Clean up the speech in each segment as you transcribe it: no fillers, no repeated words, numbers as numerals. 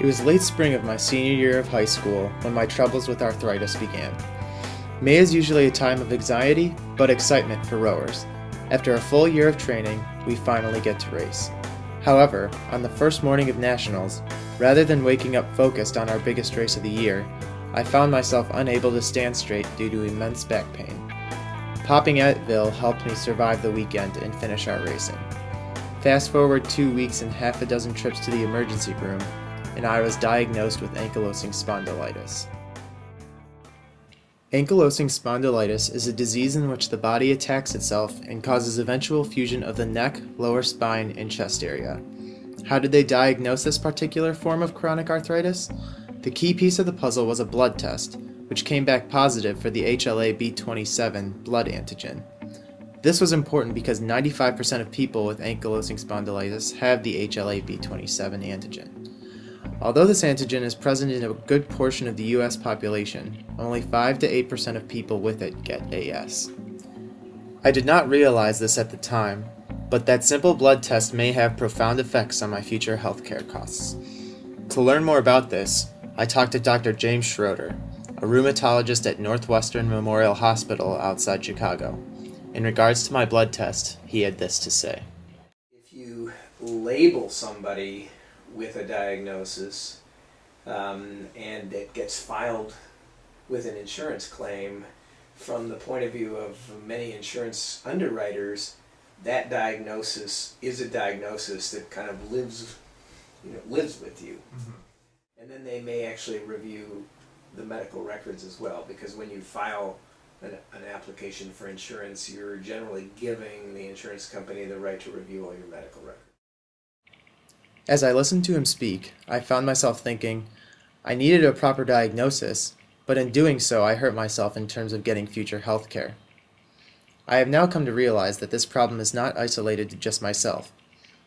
It was late spring of my senior year of high school when my troubles with arthritis began. May is usually a time of anxiety, but excitement for rowers. After a full year of training, we finally get to race. However, on the first morning of nationals, rather than waking up focused on our biggest race of the year, I found myself unable to stand straight due to immense back pain. Popping Advil helped me survive the weekend and finish our racing. Fast forward 2 weeks and half a dozen trips to the emergency room, and I was diagnosed with ankylosing spondylitis. Ankylosing spondylitis is a disease in which the body attacks itself and causes eventual fusion of the neck, lower spine, and chest area. How did they diagnose this particular form of chronic arthritis? The key piece of the puzzle was a blood test, which came back positive for the HLA-B27 blood antigen. This was important because 95% of people with ankylosing spondylitis have the HLA-B27 antigen. Although this antigen is present in a good portion of the US population, only 5 to 8% of people with it get AS. I did not realize this at the time, but that simple blood test may have profound effects on my future healthcare costs. To learn more about this, I talked to Dr. James Schroeder, a rheumatologist at Northwestern Memorial Hospital outside Chicago. In regards to my blood test, he had this to say. If you label somebody with a diagnosis and it gets filed with an insurance claim, from the point of view of many insurance underwriters, that diagnosis is a diagnosis that kind of lives with you. Mm-hmm. And then they may actually review the medical records as well, because when you file an application for insurance, you're generally giving the insurance company the right to review all your medical records. As I listened to him speak, I found myself thinking, I needed a proper diagnosis, but in doing so I hurt myself in terms of getting future health care. I have now come to realize that this problem is not isolated to just myself.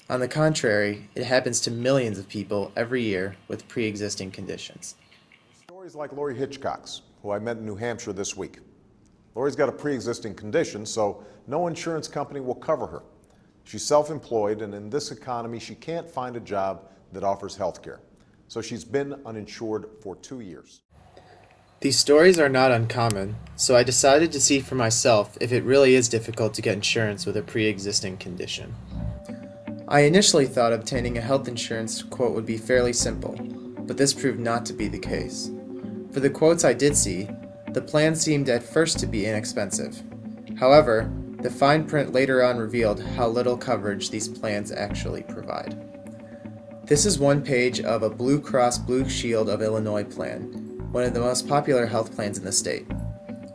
On the contrary, it happens to millions of people every year with pre-existing conditions. Stories like Lori Hitchcock's, who I met in New Hampshire this week. Lori's got a pre-existing condition, so no insurance company will cover her. She's self-employed, and in this economy, she can't find a job that offers health care. So she's been uninsured for 2 years. These stories are not uncommon, so I decided to see for myself if it really is difficult to get insurance with a pre-existing condition. I initially thought obtaining a health insurance quote would be fairly simple, but this proved not to be the case. For the quotes I did see, the plan seemed at first to be inexpensive. However, the fine print later on revealed how little coverage these plans actually provide. This is one page of a Blue Cross Blue Shield of Illinois plan, one of the most popular health plans in the state.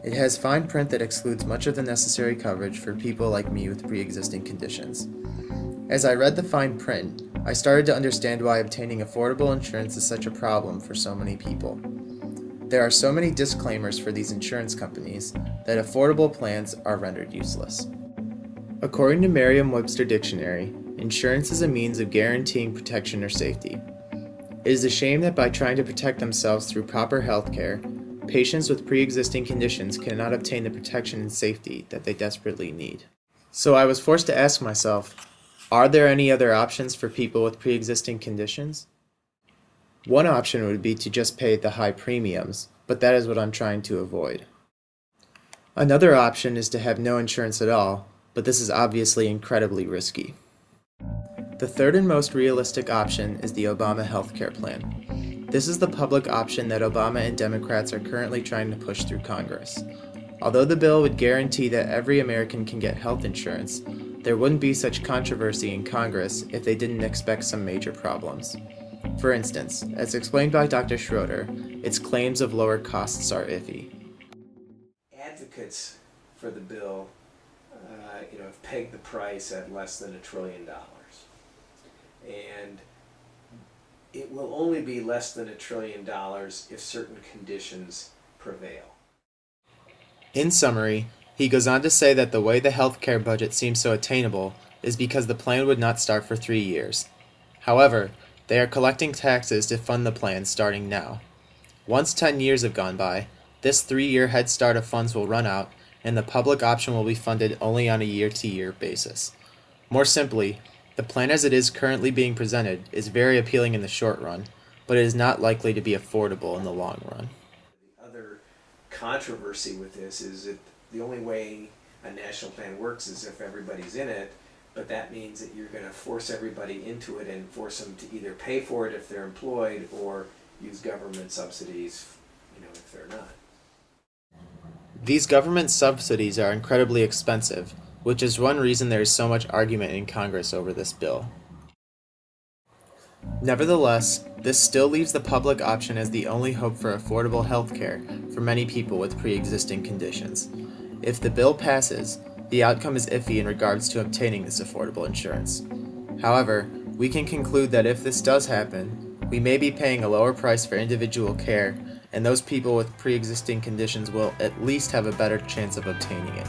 It has fine print that excludes much of the necessary coverage for people like me with pre-existing conditions. As I read the fine print, I started to understand why obtaining affordable insurance is such a problem for so many people. There are so many disclaimers for these insurance companies that affordable plans are rendered useless. According to Merriam-Webster Dictionary, insurance is a means of guaranteeing protection or safety. It is a shame that by trying to protect themselves through proper health care, patients with pre-existing conditions cannot obtain the protection and safety that they desperately need. So I was forced to ask myself, are there any other options for people with pre-existing conditions? One option would be to just pay the high premiums, but that is what I'm trying to avoid. Another option is to have no insurance at all, but this is obviously incredibly risky. The third and most realistic option is the Obama healthcare plan. This is the public option that Obama and Democrats are currently trying to push through Congress. Although the bill would guarantee that every American can get health insurance, there wouldn't be such controversy in Congress if they didn't expect some major problems. For instance, as explained by Dr. Schroeder, its claims of lower costs are iffy. Advocates for the bill have pegged the price at less than $1 trillion. And it will only be less than $1 trillion if certain conditions prevail. In summary, he goes on to say that the way the healthcare budget seems so attainable is because the plan would not start for 3 years. However, they are collecting taxes to fund the plan starting now. Once 10 years have gone by, this 3-year head start of funds will run out, and the public option will be funded only on a year-to-year basis. More simply, the plan as it is currently being presented is very appealing in the short run, but it is not likely to be affordable in the long run. The other controversy with this is that the only way a national plan works is if everybody's in it, but that means that you're going to force everybody into it and force them to either pay for it if they're employed or use government subsidies, if they're not. These government subsidies are incredibly expensive, which is one reason there is so much argument in Congress over this bill. Nevertheless, this still leaves the public option as the only hope for affordable health care for many people with pre-existing conditions. If the bill passes, the outcome is iffy in regards to obtaining this affordable insurance. However, we can conclude that if this does happen, we may be paying a lower price for individual care, and those people with pre-existing conditions will at least have a better chance of obtaining it.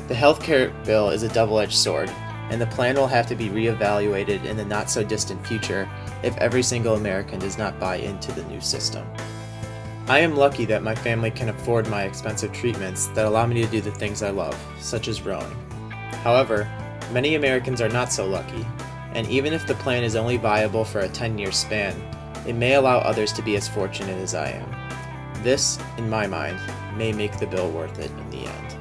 The healthcare bill is a double-edged sword, and the plan will have to be reevaluated in the not-so-distant future if every single American does not buy into the new system. I am lucky that my family can afford my expensive treatments that allow me to do the things I love, such as rowing. However, many Americans are not so lucky, and even if the plan is only viable for a 10-year span, it may allow others to be as fortunate as I am. This, in my mind, may make the bill worth it in the end.